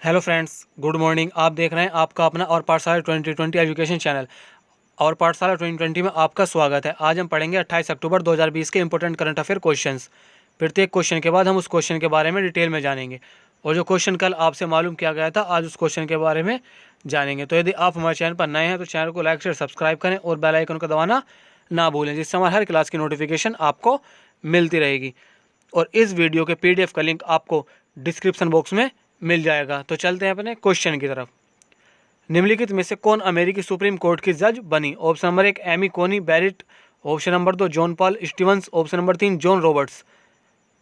Hello friends, good morning. आप देख रहे हैं आपका अपना और पाठशाला 2020 एजुकेशन चैनल। और पाठशाला 2020 में आपका स्वागत है। आज हम पढ़ेंगे 28 अक्टूबर 2020 के इंपॉर्टेंट करंट अफेयर क्वेश्चंस। प्रत्येक क्वेश्चन के बाद हम उस क्वेश्चन के बारे में डिटेल में जानेंगे, और जो क्वेश्चन कल आपसे मालूम किया गया था आज उस क्वेश्चन के बारे में जानेंगे। तो यदि आप हमारे चैनल पर नए हैं तो चैनल को लाइक शेयर सब्सक्राइब करें और बेल आइकन को दबाना ना भूलें, जिससे हमारे हर क्लास की नोटिफिकेशन आपको मिलती रहेगी। और इस वीडियो के PDF का लिंक आपको डिस्क्रिप्शन बॉक्स में मिल जाएगा। तो चलते हैं अपने क्वेश्चन की तरफ। निम्नलिखित में से कौन अमेरिकी सुप्रीम कोर्ट की जज बनी? Option number 1 Amy Coney Barrett, option number 2 John Paul Stevens, option number 3 John Roberts,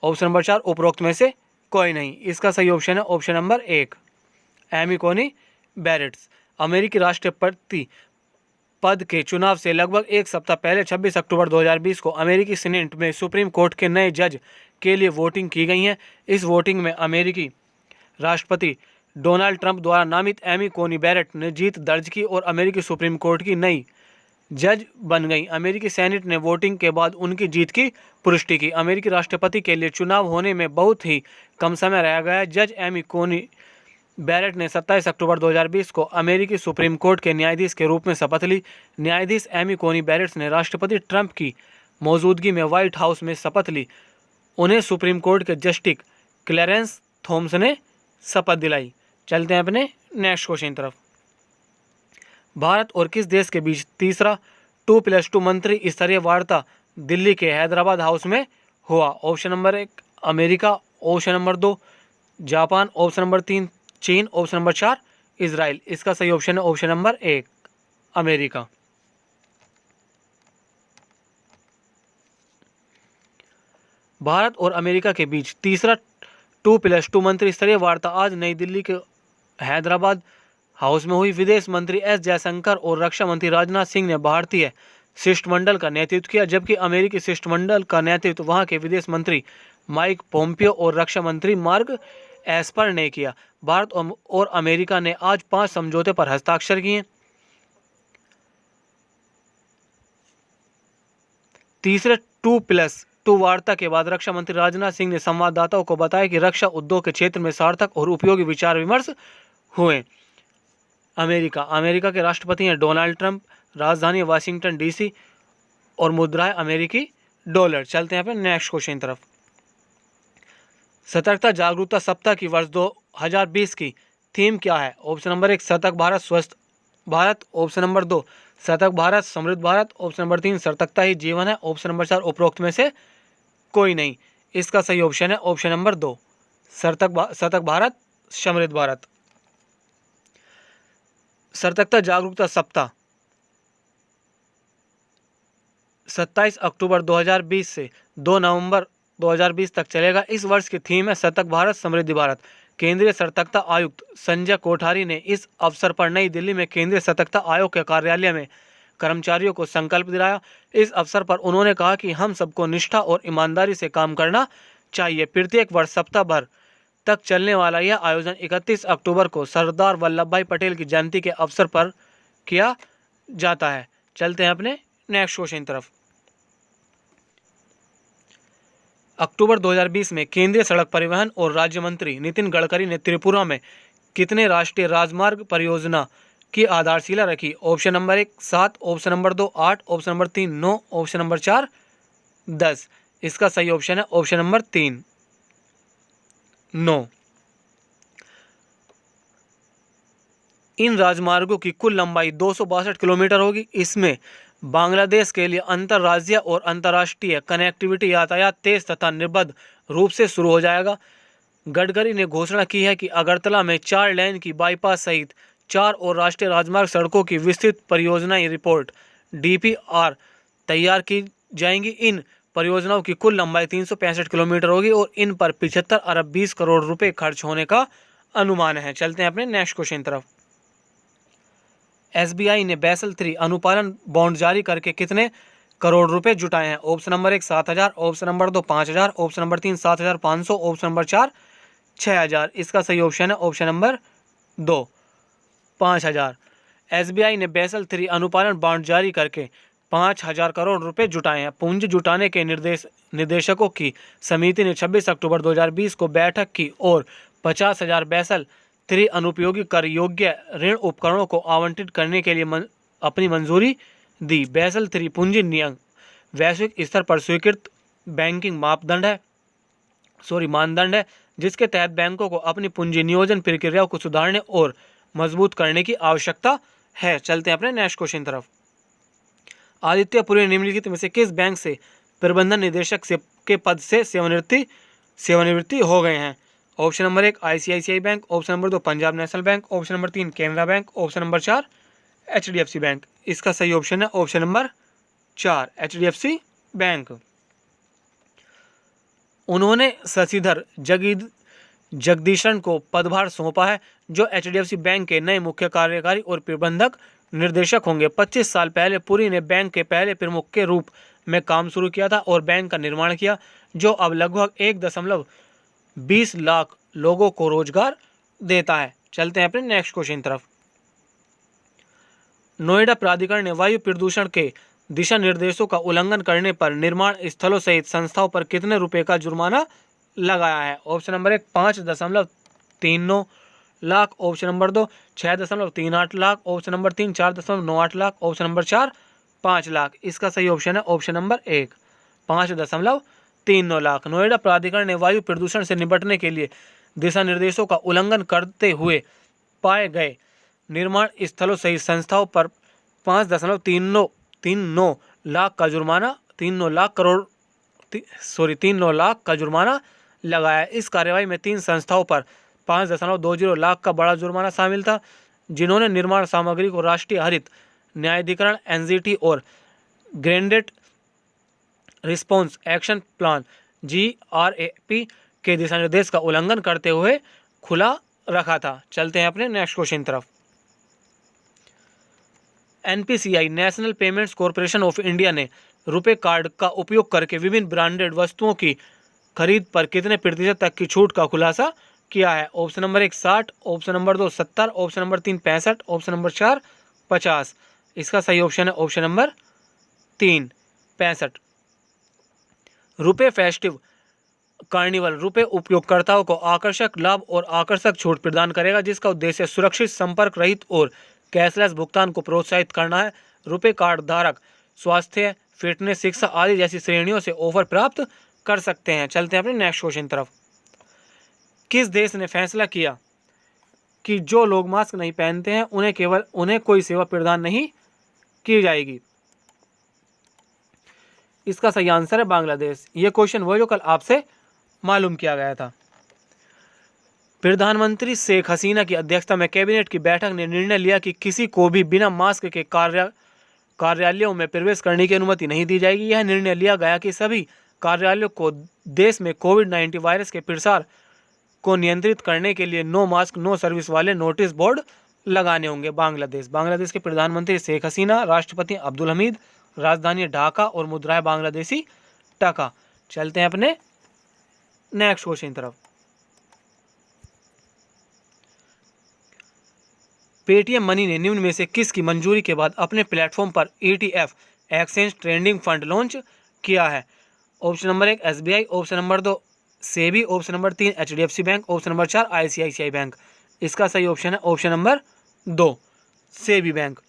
option number 4 उपरोक्त में से कोई नहीं। इसका सही ऑप्शन है option number 1 Amy Coney Barretts. अमेरिकी राष्ट्रपति पद के चुनाव से लगभग एक सप्ताह पहले 26 अक्टूबर 2020 को अमेरिकी सीनेट में सुप्रीम कोर्ट के नए जज के लिए वोटिंग की गई है। इस वोटिंग में अमेरिकी राष्ट्रपति डोनाल्ड ट्रंप द्वारा नामित एमी कोनी बैरेट ने जीत दर्ज की और अमेरिकी सुप्रीम कोर्ट की नई जज बन गई। अमेरिकी सेनेट ने वोटिंग के बाद उनकी जीत की पुष्टि की। अमेरिकी राष्ट्रपति के लिए चुनाव होने में बहुत ही कम समय रह गया। जज एमी कोनी बैरेट ने 27 अक्टूबर 2020 को अमेरिकी सुप्रीम कोर्ट के न्यायाधीश के रूप में शपथ ली। न्यायाधीश एमी कोनी बैरेट ने राष्ट्रपति ट्रंप की मौजूदगी में व्हाइट हाउस में शपथ ली। उन्हें सुप्रीम कोर्ट के जस्टिस क्लेरेंस थॉमस ने शपथ दिलाई। चलते हैं अपने नेक्स्ट क्वेश्चन तरफ। भारत और किस देश के बीच तीसरा 2+2 मंत्री स्तरीय वार्ता दिल्ली के हैदराबाद हाउस में हुआ? Option number 1 America, option number 2 Japan, option number 3 चीन, ऑप्शन नंबर 4 इजराइल। इसका सही ऑप्शन है ऑप्शन नंबर 1 अमेरिका। भारत और अमेरिका के बीच तीसरा 2+2 मंत्री स्तरीय वार्ता आज नई दिल्ली के हैदराबाद हाउस में हुई। विदेश मंत्री एस जयशंकर और रक्षा मंत्री राजनाथ सिंह ने भारतीय शिष्टमंडल का नेतृत्व किया, जबकि अमेरिकी शिष्टमंडल का नेतृत्व वहां के विदेश मंत्री माइक पोम्पियो और रक्षा मंत्री मार्क एस्पर ने किया। भारत और अमेरिका ने आज 5 समझौते पर हस्ताक्षर किए। तीसरे 2+2 वार्ता के बाद रक्षा मंत्री राजनाथ सिंह ने संवाददाताओं को बताया कि रक्षा उद्योग के क्षेत्र में सार्थक और उपयोगी विचार विमर्श हुए। अमेरिका के राष्ट्रपति हैं डोनाल्ड ट्रंप। राजधानी वाशिंगटन DC और मुद्रा है अमेरिकी डॉलर। चलते हैं अपने नेक्स्ट क्वेश्चन तरफ। सतर्कता जागरूकता सप्ताह की वर्ष 2020 की थीम क्या है? ऑप्शन नंबर 1 सतर्क भारत स्वस्थ भारत, ऑप्शन नंबर 2 सतर्क भारत समृद्ध भारत, ऑप्शन नंबर 3 सतर्कता ही जीवन है, ऑप्शन नंबर 4 उपरोक्त में से कोई नहीं। इसका सही ऑप्शन है ऑप्शन नंबर 2 सतर्क भारत समृद्ध भारत। सतर्कता जागरूकता सप्ताह 27 अक्टूबर 2020 से 2 नवंबर 2020 तक चलेगा। इस वर्ष की थीम है सतर्क भारत समृद्ध भारत। केंद्रीय सतर्कता आयुक्त संजय कोठारी ने इस अवसर पर नई दिल्ली में केंद्रीय सतर्कता आयोग के कार्यालय में कर्मचारियों को संकल्प दिलाया। इस अवसर पर उन्होंने कहा कि हम सबको निष्ठा और ईमानदारी से काम करना चाहिए। प्रत्येक वर्ष सप्ताह भर तक चलने वाला यह आयोजन 31 अक्टूबर को सरदार वल्लभ भाई पटेल की जयंती के अवसर पर किया जाता है। चलते हैं अपने नेक्स्ट क्वेश्चन तरफ। अक्टूबर 2020 में केंद्रीय सड़क परिवहन और राज्य मंत्री नितिन गडकरी ने त्रिपुरा में कितने राष्ट्रीय राजमार्ग परियोजना की आधारशिला रखी? Option number 1 7, option number 2 8, option number 3 9, option number 4 10। इसका सही ऑप्शन है ऑप्शन नंबर 3 9। इन राजमार्गों की कुल लंबाई 262 किलोमीटर होगी। इसमें बांग्लादेश के लिए अंतर्राज्यीय और अंतर्राष्ट्रीय कनेक्टिविटी यातायात तेज तथा निर्बाध रूप से शुरू हो जाएगा। गडकरी ने घोषणा की है कि अगरतला में 4 लेन की बाईपास सहित 4 और राष्ट्रीय राजमार्ग सड़कों की विस्तृत परियोजना रिपोर्ट DPR तैयार की जाएंगी। इन परियोजनाओं की कुल लंबाई 365 किलोमीटर होगी और इन पर 75 अरब 20 करोड़ रुपए खर्च होने का अनुमान है। चलते हैं अपने नेक्स्ट क्वेश्चन तरफ। SBI ने बेसल 3 अनुपालन बॉन्ड जारी करके कितने करोड़ रुपए जुटाए हैं? Option number 1 7,000, option number 2 5,000, option number 3 7,500, option number 4 6,000। इसका सही ऑप्शन है ऑप्शन नंबर 2 5,000। SBI ने बेसल 3 अनुपालन बॉन्ड जारी करके 5,000 करोड़ रुपए जुटाए हैं। पूंजी जुटाने के निदेशकों की समिति ने 26 अक्टूबर 2020 को बैठक की और 50,000 बेसल 3 अनुपयोगी कर योग्य ऋण उपकरणों को आवंटित करने के लिए अपनी मंजूरी दी। बेसल 3 पूंजी नियम वैश्विक स्तर पर स्वीकृत बैंकिंग मानदंड है जिसके तहत बैंकों को अपनी पूंजी नियोजन प्रक्रियाओं को सुधारने और मजबूत करने की आवश्यकता है। चलते हैं अपने नेक्स्ट क्वेश्चन तरफ। आदित्य पुरी निम्नलिखित में से किस बैंक से प्रबंधन निदेशक के पद से सेवानिवृत्ति हो गए हैं? Option number 1 ICICI bank, option number 2 Punjab national bank, option number 3 Canara bank, option number 4 HDFC bank. इसका सही ऑप्शन है ऑप्शन नंबर 4 HDFC बैंक। उन्होंने शशिधर जगदीशन को पदभार सौंपा है जो HDFC बैंक के नए मुख्य कार्यकारी और प्रबंधक निर्देशक होंगे। 25 साल पहले पुरी ने बैंक के पहले प्रमुख के रूप में काम शुरू किया था और बैंक का निर्माण किया जो अब लगभग 1.20 लाख लोगों को रोजगार देता है। चलते हैं अपने नेक्स्ट क्वेश्चन तरफ। नोएडा प्राधिकरण ने वायु प्रदूषण के दिशा निर्देशों का उल्लंघन करने पर निर्माण स्थलों सहित संस्थाओं पर कितने रुपए का जुर्माना लगाया है? Option number 1 5.39 lakh, option number 2 6.38 lakh, option number 3 4.98 lakh, option number 4 5 lakh. इसका सही ऑप्शन है ऑप्शन नंबर 1 5.39 लाख। नोएडा प्राधिकरण ने वायु प्रदूषण से निपटने के लिए दिशा निर्देशों का उल्लंघन करते हुए पाए गए निर्माण स्थलों सहित संस्थाओं पर 5.39 लाख का जुर्माना 3 लाख का जुर्माना लगाया। इस कार्रवाई में 3 संस्थाओं पर 5.20 लाख का बड़ा जुर्माना शामिल था जिन्होंने निर्माण सामग्री को राष्ट्रीय हरित न्यायाधिकरण NGT और graded response action plan GRAP के दिशा निर्देश का उल्लंघन करते हुए खुला रखा था। चलते हैं अपने नेक्स्ट क्वेश्चन तरफ। NPCI national payments corporation of India ने रुपे कार्ड का उपयोग करके विभिन्न ब्रांडेड वस्तुओं की खरीद पर कितने प्रतिशत तक की छूट का खुलासा किया है? Option number 1 60, option number 2 70, option number 3 65, option number 4 50। इसका सही ऑप्शन है option number 3 65। RuPay festive carnival रुपए उपयोगकर्ताओं को आकर्षक लाभ और आकर्षक छूट प्रदान करेगा जिसका उद्देश्य सुरक्षित, संपर्क रहित और कैशलेस भुगतान को प्रोत्साहित करना है। रुपे कार्ड धारक स्वास्थ्य, फिटनेस, शिक्षा आदि जैसी श्रेणियों से ऑफर प्राप्त कर सकते हैं। चलते हैं अपने नेक्स्ट क्वेश्चन तरफ। किस देश ने फैसला किया कि जो लोग मास्क नहीं पहनते हैं उन्हें कोई सेवा प्रदान नहीं की जाएगी? इसका सही आंसर है बांग्लादेश। ये क्वेश्चन वो जो कल आपसे मालूम किया गया था। प्रधानमंत्री शेख हसीना की अध्यक्षता में कैबिनेट की बैठक ने निर्णय लिया कि किसी को भी बिना मास्क के कार्यालयों में प्रवेश करने की अनुमति नहीं दी जाएगी। यह निर्णय लिया गया कि सभी कार्यालयों को देश में कोविड-19 वायरस के प्रसार को नियंत्रित करने के लिए नो मास्क नो सर्विस वाले नोटिस बोर्ड लगाने होंगे। बांग्लादेश के प्रधानमंत्री शेख हसीना, राष्ट्रपति अब्दुल हमीद, राजधानी ढाका और मुद्रा है बांग्लादेशी टका। चलते हैं अपने नेक्स्ट क्वेश्चन तरफ। पेटीएम मनी ने निम्न में से किसकी मंजूरी के बाद अपने प्लेटफॉर्म पर ETF exchange trading fund launch किया है? Option number 1 SBI, option number 2 SEBI, option number 3 HDFC bank, option number 4 ICICI bank. इसका सही ऑप्शन है ऑप्शन नंबर 2 सेबी बैंक।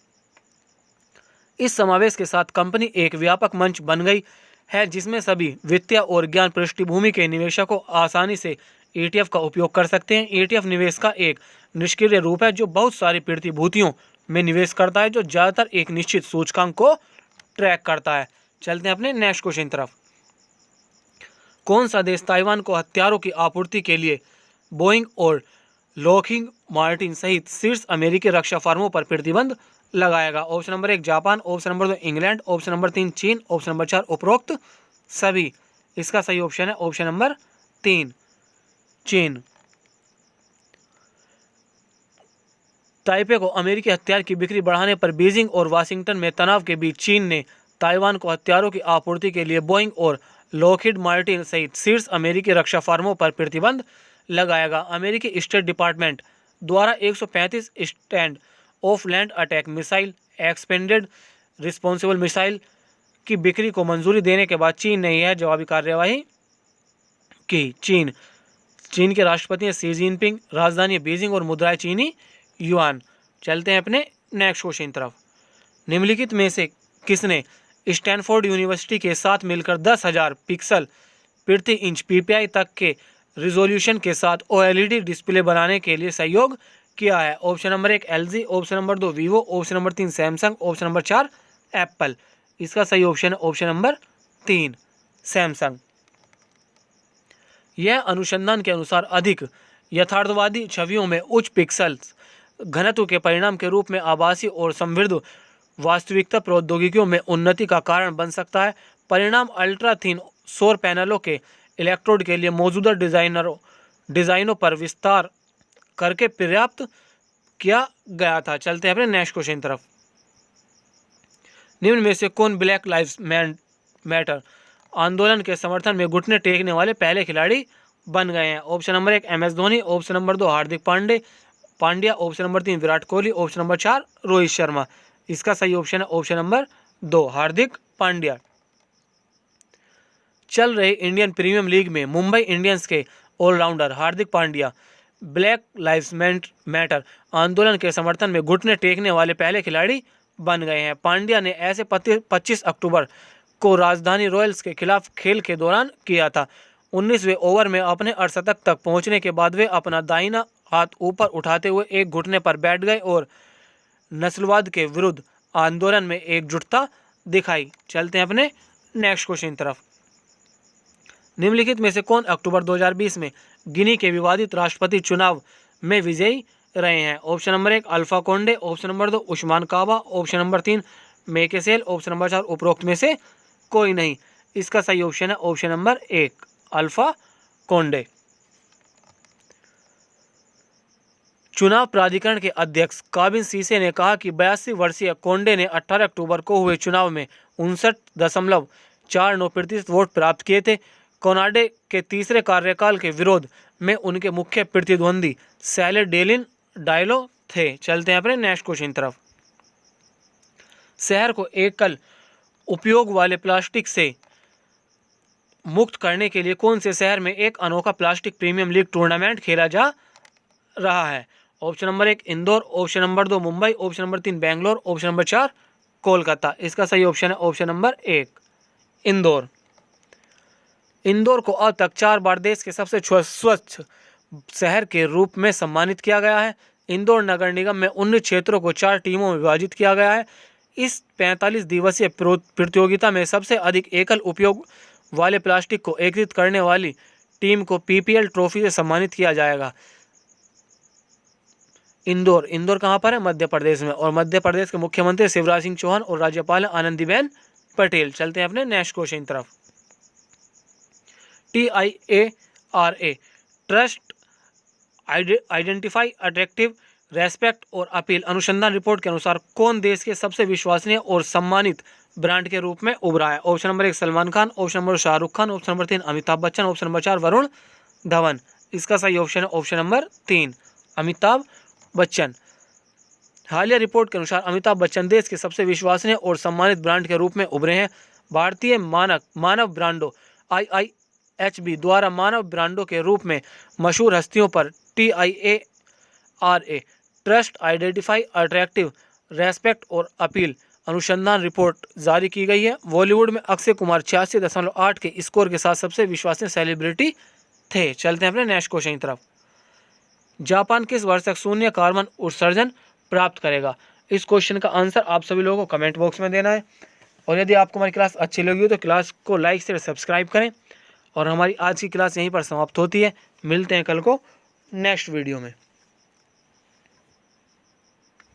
इस समावेश के साथ कंपनी एक व्यापक मंच बन गई है जिसमें सभी वित्तीय और ज्ञान पृष्ठभूमि के निवेशकों आसानी से ETF का उपयोग कर सकते हैं। ETF निवेश का एक निष्क्रिय रूप है जो बहुत सारी प्रतिभूतियों में निवेश करता है जो ज़्यादातर एक निश्चित सूचकांक को ट्रैक करता है। चलते हैं अपने नेक्स्ट क्वेश्चन तरफ। कौन सा देश ताइवान को हथियारों की आपूर्ति के लिए बोइंग और लॉकहीड मार्टिन सहित शीर्ष अमेरिकी रक्षा फर्मों पर प्रतिबंध लगाएगा? Option number 1 Japan, option number 2 England, option number 3 चीन, ऑप्शन नंबर 4 उपरोक्त सभी। इसका सही ऑप्शन है ऑप्शन नंबर 3 चीन। ताइपे को अमेरिकी हथियार की बिक्री बढ़ाने पर बीजिंग और वाशिंगटन में तनाव के बीच चीन ने ताइवान को हथियारों की आपूर्ति के लिए बोइंग और लॉकहीड मार्टिन सहित शीर्ष अमेरिकी रक्षा फर्मों पर प्रतिबंध लगाएगा। अमेरिकी स्टेट डिपार्टमेंट द्वारा 135 stand of land attack missile expanded responsible missile की बिक्री को मंजूरी देने के बाद चीन ने यह जवाबी कार्यवाही की। चीन चीन के राष्ट्रपति हैं शी जिनपिंग, राजधानी है बीजिंग और मुद्रा है चीनी युआन। चलते हैं अपने नेक्स्ट क्वेश्चन तरफ। निम्नलिखित में से किसने स्टैनफोर्ड यूनिवर्सिटी के साथ मिलकर 10,000 पिक्सल प्रति इंच PPI तक के रिजोल्यूशन के साथ OLED डिस्प्ले बनाने के लिए सहयोग किया है? Option number 1 LG, option number 2 Vivo, option number 3 Samsung, option number 4 Apple. इसका सही ऑप्शन है ऑप्शन नंबर 3 सैमसंग। यह अनुसंधान के अनुसार अधिक यथार्थवादी छवियों में उच्च पिक्सल घनत्व के परिणाम के रूप में आभासी और समृद्ध वास्तविकता प्रौद्योगिकियों में उन्नति का कारण बन सकता है। परिणाम अल्ट्रा थिन सौर पैनलों के इलेक्ट्रोड के लिए मौजूदा डिज़ाइनों पर विस्तार करके पर्याप्त किया गया था। चलते हैं अपने नेक्स्ट क्वेश्चन तरफ। निम्न में से कौन ब्लैक लाइव्स मैटर आंदोलन के समर्थन में घुटने टेकने वाले पहले खिलाड़ी बन गए हैं? Option number 1 MS Dhoni, option number 2 Hardik Pandya, option number 3 Virat Kohli, option number 4 Rohit Sharma. इसका सही ऑप्शन है ऑप्शन नंबर 2 हार्दिक पांड्या। चल रहे इंडियन प्रीमियम लीग में मुंबई इंडियंस के allrounder Hardik Pandya black lives matter आंदोलन के समर्थन में घुटने टेकने वाले पहले खिलाड़ी बन गए हैं। पांड्या ने ऐसे 25 अक्टूबर को राजधानी रॉयल्स के खिलाफ खेल के दौरान किया था। 19वें ओवर में अपने अर्धशतक तक पहुंचने के बाद वे अपना दाहिना हाथ ऊपर उठाते हुए एक घुटने पर बैठ गए और नस्लवाद के विरुद्ध आंदोलन में एकजुटता दिखाई। चलते हैं अपने नेक्स्ट क्वेश्चन तरफ। निम्नलिखित में से कौन अक्टूबर 2020 में गिनी के विवादित राष्ट्रपति चुनाव में विजयी रहे हैं? Option number 1 Alpha Conde, option number 2 Ousmane Kaba, option number 3 Macky Sall, option number 4 उपरोक्त में से कोई नहीं। इसका सही ऑप्शन है ऑप्शन नंबर 1 अल्फा कोंडे। चुनाव प्राधिकरण के अध्यक्ष काबिन सीसे ने कहा कि 82 वर्षीय कोंडे ने 18 अक्टूबर को हुए चुनाव में 59.49% वोट प्राप्त किए थे। कोनाडे के तीसरे कार्यकाल के विरोध में उनके मुख्य प्रतिद्वंदी सैले डेलिन डायलो थे। चलते हैं अपने नेक्स्ट क्वेश्चन तरफ। शहर को एकल उपयोग वाले प्लास्टिक से मुक्त करने के लिए कौन से शहर में एक अनोखा प्लास्टिक प्रीमियम लीग टूर्नामेंट खेला जा रहा है? Option number 1 Indore, option number 2 Mumbai, option number 3 Bangalore, option number 4 Kolkata. इसका सही ऑप्शन है ऑप्शन नंबर 1 इंदौर। इंदौर को अब तक 4 बार देश के सबसे स्वच्छ शहर के रूप में सम्मानित किया गया है। इंदौर नगर निगम में 19 क्षेत्रों को 4 टीमों में विभाजित किया गया है। इस 45 दिवसीय प्रतियोगिता में सबसे अधिक एकल उपयोग वाले प्लास्टिक को एकत्रित करने वाली टीम को PPL ट्रॉफी से सम्मानित किया जाएगा। इंदौर कहाँ पर है? मध्य प्रदेश में, और मध्य प्रदेश के मुख्यमंत्री शिवराज सिंह चौहान और राज्यपाल आनंदीबेन पटेल। चलते हैं अपने नेक्स्ट क्वेश्चन तरफ। TIARA trust identify attractive respect और अपील अनुसंधान रिपोर्ट के अनुसार कौन देश के सबसे विश्वसनीय और सम्मानित ब्रांड के रूप में उभरा है? Option number 1 Salman Khan, option number 2 Shahrukh Khan, option number 3 Amitabh Bachchan, option number 4 Varun Dhawan. इसका सही ऑप्शन है ऑप्शन नंबर 3 अमिताभ बच्चन। हालिया रिपोर्ट के अनुसार अमिताभ बच्चन देश के सबसे विश्वसनीय और सम्मानित ब्रांड के रूप में उभरे हैं। भारतीय मानव ब्रांडों IIHB द्वारा मानव ब्रांडों के रूप में मशहूर हस्तियों पर TIARA trust identify attractive respect और अपील अनुसंधान रिपोर्ट जारी की गई है। बॉलीवुड में अक्षय कुमार 86.8 के स्कोर के साथ सबसे विश्वसनीय सेलिब्रिटी थे। चलते हैं अपने नेक्स्ट क्वेश्चन की तरफ। जापान किस वर्ष तक शून्य कार्बन उत्सर्जन प्राप्त करेगा? इस क्वेश्चन का आंसर आप सभी लोगों को कमेंट बॉक्स में देना है। और यदि आपको हमारी क्लास अच्छी लगी हो तो क्लास को लाइक से सब्सक्राइब करें। और हमारी आज की क्लास यहीं पर समाप्त होती है। मिलते हैं कल को नेक्स्ट वीडियो में।